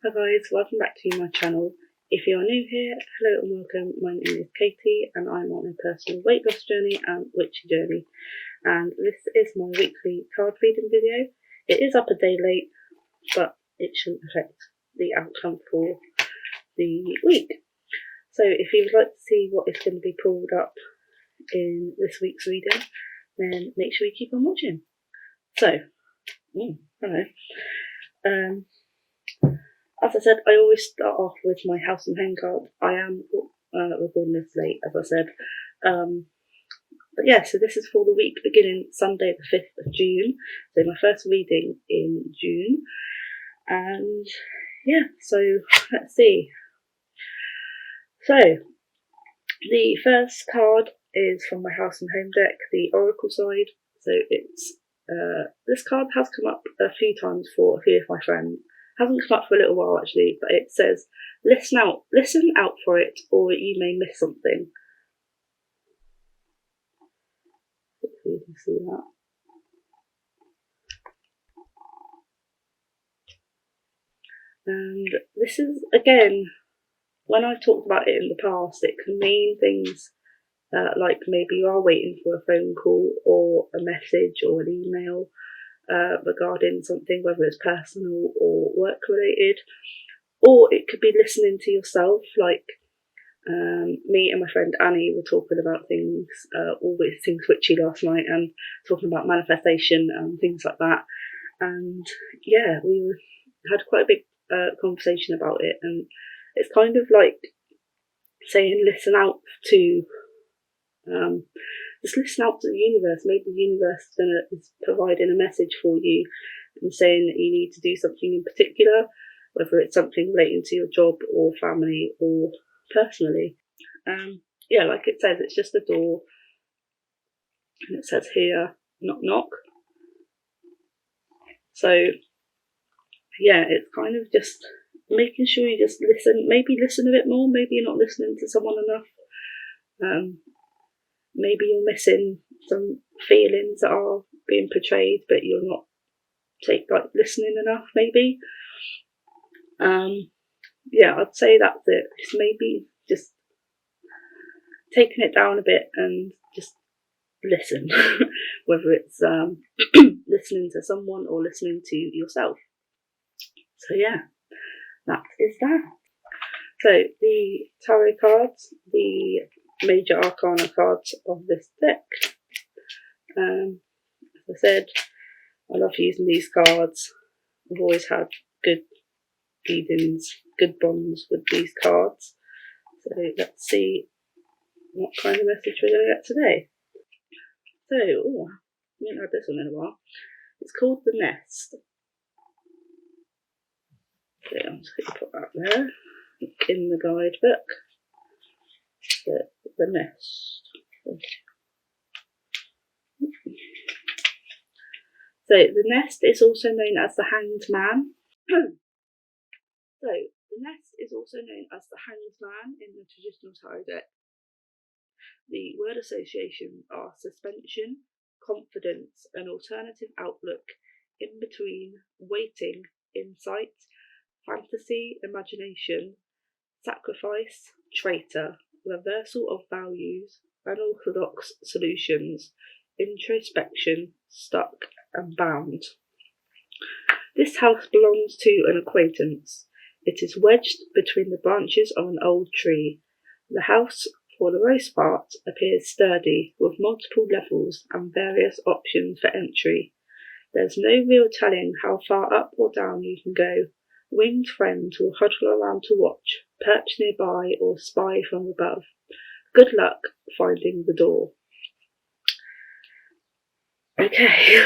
Hi guys, welcome back to my channel. If you are new here, hello and welcome. My name is Katie and I'm on a personal weight loss journey and witchy journey. And this is my weekly card reading video. It is up a day late, but it shouldn't affect the outcome for the week. So if you would like to see what is going to be pulled up in this week's reading, then make sure you keep on watching. So, hello. As I said, I always start off with my house and home card. I am recording this late, as I said. But yeah, so this is for the week beginning Sunday the 5th of June. So my first reading in June. And yeah, so let's see. So the first card is from my house and home deck, the Oracle side. So it's this card has come up a few times for a few of my friends. Hasn't come up for a little while actually, but it says, listen out for it, or you may miss something. Hopefully you can see that. And this is, again, when I've talked about it in the past, it can mean things like maybe you are waiting for a phone call or a message or an email regarding something, whether it's personal or work related, or it could be listening to yourself, like me and my friend Annie were talking about things, all these things witchy last night, and talking about manifestation and things like that. And yeah, we had quite a big conversation about it, and it's kind of like saying listen out to just listen out to the universe. Maybe the universe is providing a message for you and saying that you need to do something in particular, whether it's something relating to your job or family or personally. Yeah, like it says, it's just a door, and it says here, knock knock. So yeah, it's kind of just making sure you just listen, maybe listen a bit more, maybe you're not listening to someone enough. Maybe you're missing some feelings that are being portrayed, but you're not listening enough, maybe. Yeah, I'd say that's it. It's maybe just taking it down a bit and just listen, whether it's listening to someone or listening to yourself. So yeah, that is that. So the tarot cards, the major arcana cards of this deck. As I said, I love using these cards. I've always had good readings, good bonds with these cards. So let's see what kind of message we're going to get today. So, I haven't had this one in a while. It's called The Nest. So I'm just going to put that there in the guidebook. The Nest. So the Nest is also known as the Hanged Man. So the Nest is also known as the Hanged Man in the traditional tarot deck. The word associations are suspension, confidence, an alternative outlook, in between, waiting, insight, fantasy, imagination, sacrifice, traitor, reversal of values, unorthodox solutions, introspection, stuck, and bound. This house belongs to an acquaintance. It is wedged between the branches of an old tree. The house, for the most part, appears sturdy, with multiple levels and various options for entry. There's no real telling how far up or down you can go. Winged friends will huddle around to watch, perch nearby, or spy from above. Good luck finding the door. Okay,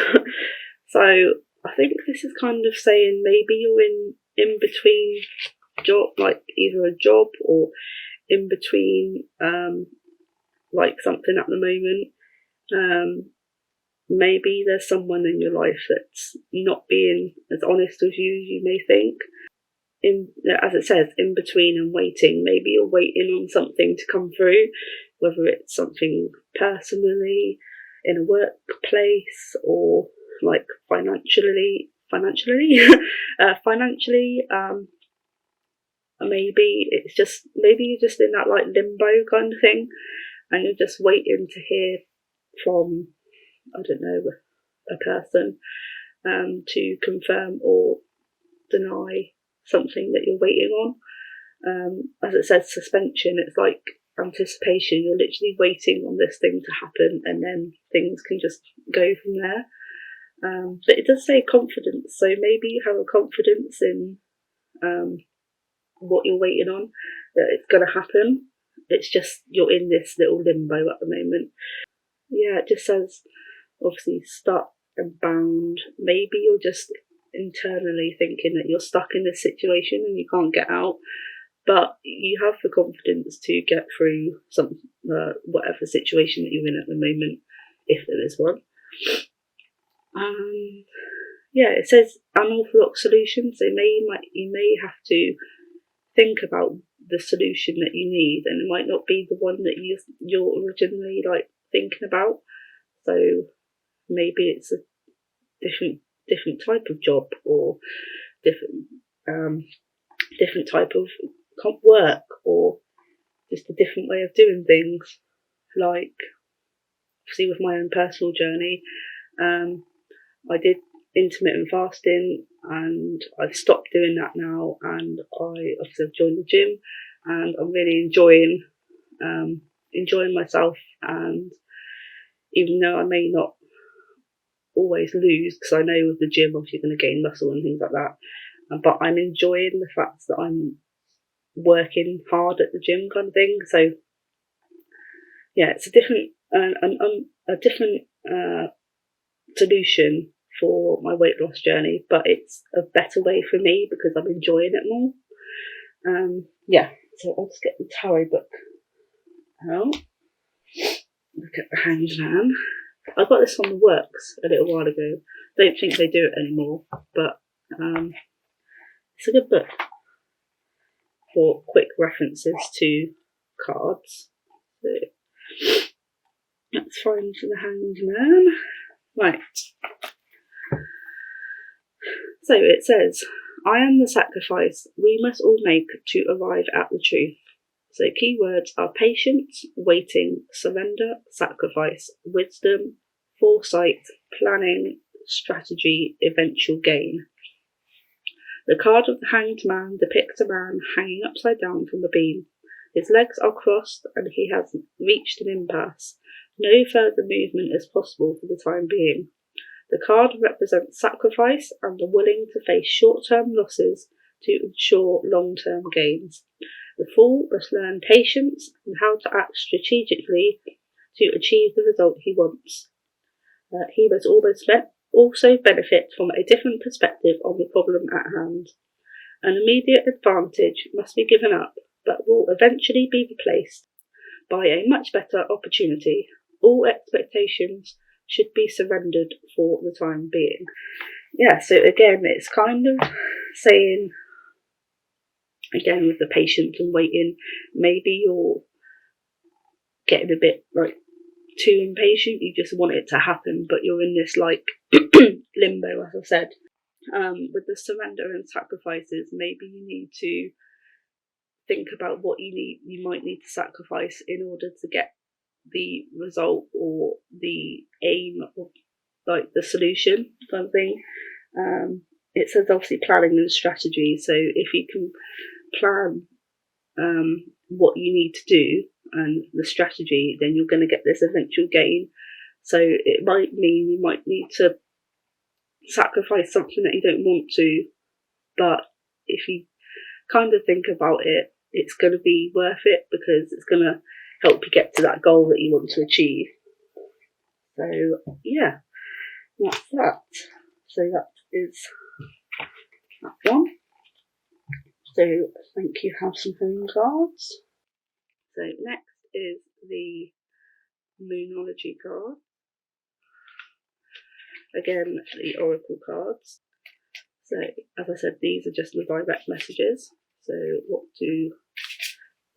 so I think this is kind of saying maybe you're in between job, like either a job or in between like something at the moment. Maybe there's someone in your life that's not being as honest as you may think. As it says, in between and waiting. Maybe you're waiting on something to come through, whether it's something personally, in a workplace, or like financially. maybe you're just in that like limbo kind of thing, and you're just waiting to hear from, I don't know, a person to confirm or deny something that you're waiting on. As it says, suspension, it's like anticipation. You're literally waiting on this thing to happen, and then things can just go from there. But it does say confidence, so maybe you have a confidence in what you're waiting on, that it's going to happen. It's just you're in this little limbo at the moment. Yeah, it just says obviously stuck and bound. Maybe you're just internally thinking that you're stuck in this situation and you can't get out, but you have the confidence to get through some whatever situation that you're in at the moment, if there is one. Yeah, it says unorthodox solutions. So you may have to think about the solution that you need, and it might not be the one that you're originally like thinking about. So maybe it's a different type of job, or different type of work, or just a different way of doing things. Like, see, with my own personal journey, I did intermittent fasting, and I've stopped doing that now, and I've joined the gym, and I'm really enjoying myself. And even though I may not always lose, because I know with the gym obviously you're going to gain muscle and things like that, but I'm enjoying the fact that I'm working hard at the gym kind of thing. So yeah, it's a different solution for my weight loss journey, but it's a better way for me because I'm enjoying it more. Yeah, so I'll just get the tarot book out. Look at the Hanged Man. I got this on the works a little while ago. Don't think they do it anymore, but it's a good book for quick references to cards. So let's find the Hanged Man. Right. So it says, I am the sacrifice we must all make to arrive at the truth. So keywords are patience, waiting, surrender, sacrifice, wisdom, foresight, planning, strategy, eventual gain. The card of the Hanged Man depicts a man hanging upside down from a beam. His legs are crossed and he has reached an impasse. No further movement is possible for the time being. The card represents sacrifice and the willing to face short-term losses to ensure long-term gains. The Fool must learn patience and how to act strategically to achieve the result he wants. He must also benefit from a different perspective on the problem at hand. An immediate advantage must be given up, but will eventually be replaced by a much better opportunity. All expectations should be surrendered for the time being. Yeah, so again, it's kind of saying, again, with the patience and waiting, maybe you're getting a bit like too impatient. You just want it to happen, but you're in this like limbo, as I said. With the surrender and sacrifices, maybe you need to think about what you might need to sacrifice in order to get the result or the aim of like the solution kind of thing. It says obviously planning and strategy. So if you can plan what you need to do and the strategy, then you're going to get this eventual gain. So it might mean you might need to sacrifice something that you don't want to, but if you kind of think about it, it's going to be worth it because it's going to help you get to that goal that you want to achieve. So yeah, that's that. So that is that one. So I think you have some home cards. So next is the Luminology card. Again, the Oracle cards. So as I said, these are just the direct messages. So what do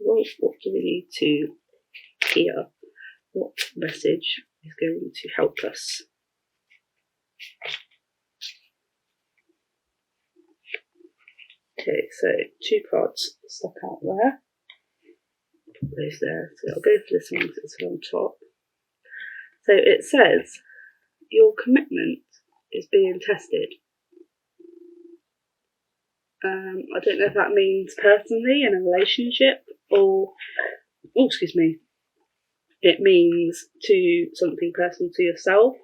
we need to hear? What message is going to help us? Okay, so 2 cards stuck out there. Put those there. So I'll go for this one because it's on top. So it says, your commitment is being tested. I don't know if that means personally in a relationship or, it means to something personal to yourself.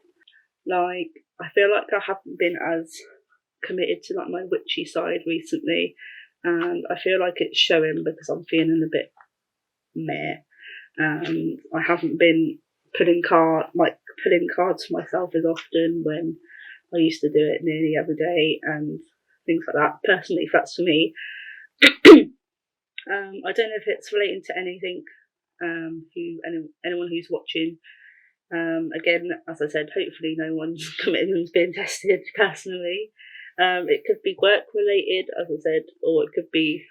Like, I feel like I haven't been as committed to like my witchy side recently, and I feel like it's showing because I'm feeling a bit meh. I haven't been pulling cards for myself as often when I used to do it nearly every day and things like that. Personally, if that's for me. I don't know if it's relating to anything. Anyone who's watching. Again, as I said, hopefully no one's commitment's being tested personally. It could be work related, as I said, or it could be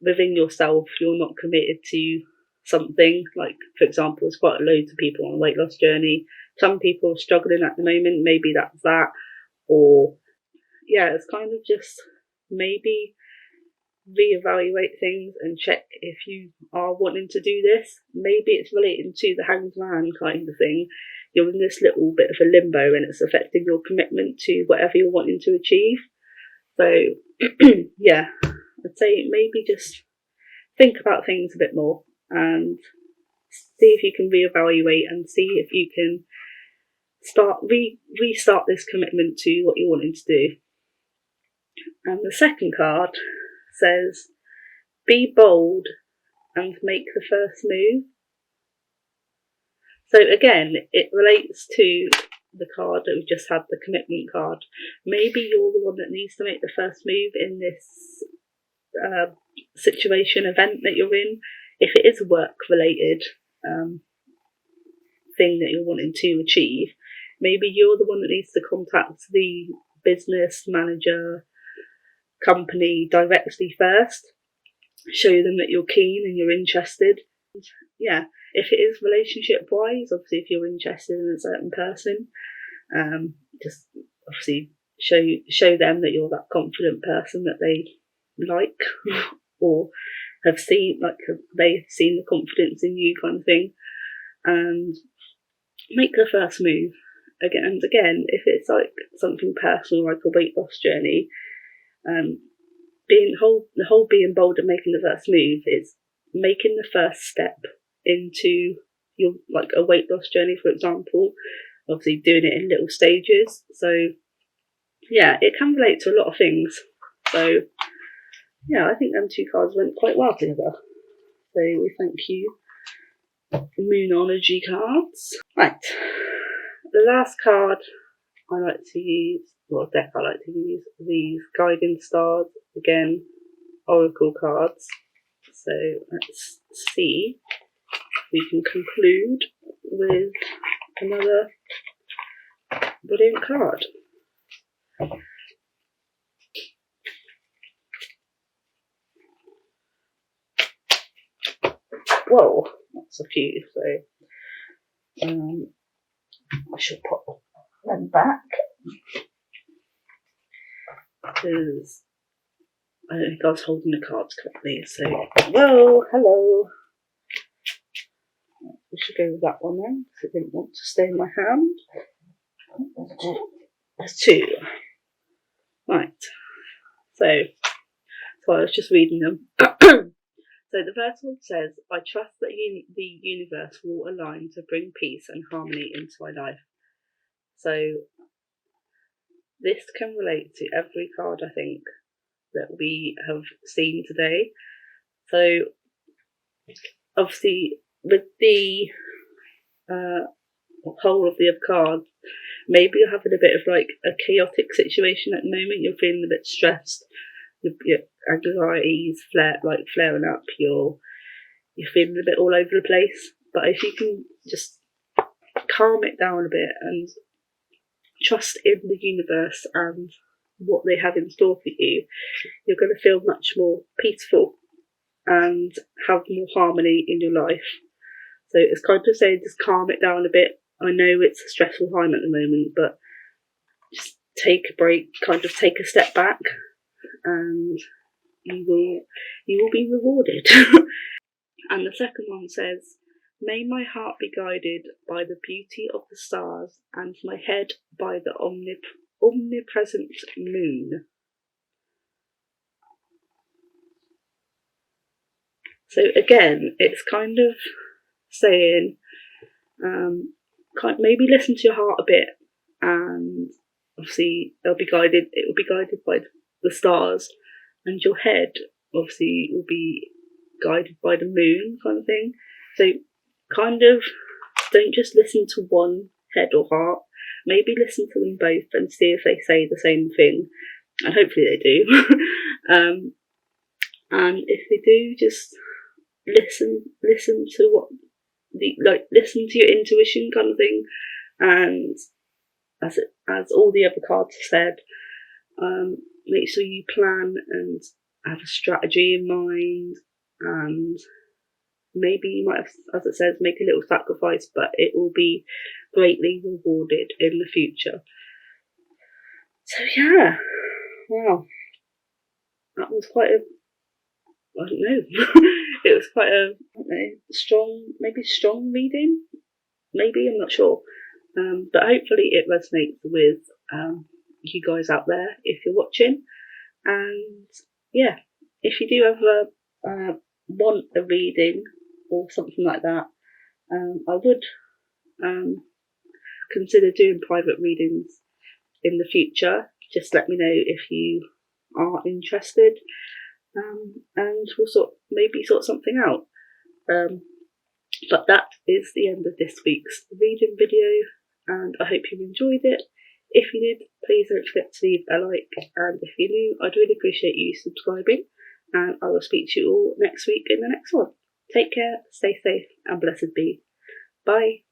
within yourself. You're not committed to something. Like, for example, there's quite loads of people on a weight loss journey. Some people are struggling at the moment. Maybe that's that. Or, yeah, it's kind of just maybe reevaluate things and check if you are wanting to do this. Maybe it's relating to the Hanged Man kind of thing. You're in this little bit of a limbo and it's affecting your commitment to whatever you're wanting to achieve. So, yeah, I'd say maybe just think about things a bit more and see if you can reevaluate and see if you can restart this commitment to what you're wanting to do. And the second card says, be bold and make the first move. So again, it relates to the card that we've just had, the commitment card. Maybe you're the one that needs to make the first move in this situation, event that you're in. If it is a work related thing that you're wanting to achieve, maybe you're the one that needs to contact the business manager, company directly first. Show them that you're keen and you're interested. Yeah, if it is relationship wise, obviously if you're interested in a certain person, just obviously show them that you're that confident person that they like or have seen, like they've seen the confidence in you kind of thing, and make the first move. Again, if it's like something personal like a weight loss journey, the whole being bold and making the first move is making the first step into your, like, a weight loss journey, for example. Obviously doing it in little stages. So yeah, it can relate to a lot of things. So yeah, I think them 2 cards went quite well together. So we thank you, Luminology cards. Right, the last card I like to use, deck I like to use, these guiding stars, again, oracle cards. So let's see if we can conclude with another brilliant card. Whoa, that's a few, so I should put them back because I don't think I was holding the cards correctly. So, whoa, hello. We should go with that one then, because I didn't want to stay in my hand. There's 2. Right. So I was just reading them. So the first one says, I trust that the universe will align to bring peace and harmony into my life. So this can relate to every card, I think, that we have seen today. So obviously with the whole of the cards, maybe you're having a bit of like a chaotic situation at the moment. You're feeling a bit stressed, your anxiety's flaring up, you're feeling a bit all over the place. But if you can just calm it down a bit and trust in the universe and what they have in store for you, you're going to feel much more peaceful and have more harmony in your life. So it's kind of saying just calm it down a bit. I know it's a stressful time at the moment, but just take a break, kind of take a step back and you will be rewarded. And the second one says, may my heart be guided by the beauty of the stars, and my head by the omnipresent moon. So again, it's kind of saying, maybe listen to your heart a bit, and obviously it will be guided by the stars, and your head obviously will be guided by the moon, kind of thing. So kind of don't just listen to one head or heart, maybe listen to them both and see if they say the same thing, and hopefully they do. And if they do, just listen to what listen to your intuition, kind of thing. And as all the other cards said, make sure you plan and have a strategy in mind, and maybe you might have, as it says, make a little sacrifice, but it will be greatly rewarded in the future. So yeah, wow, that was quite a, I don't know, it was quite a, I don't know, strong reading, maybe, I'm not sure, but hopefully it resonates with you guys out there if you're watching. And yeah, if you do ever want a reading or something like that, I would consider doing private readings in the future. Just let me know if you are interested, and we'll maybe sort something out. But that is the end of this week's reading video, and I hope you enjoyed it. If you did, please don't forget to leave a like, and if you're new, I'd really appreciate you subscribing, and I will speak to you all next week in the next one. Take care, stay safe, and blessed be. Bye.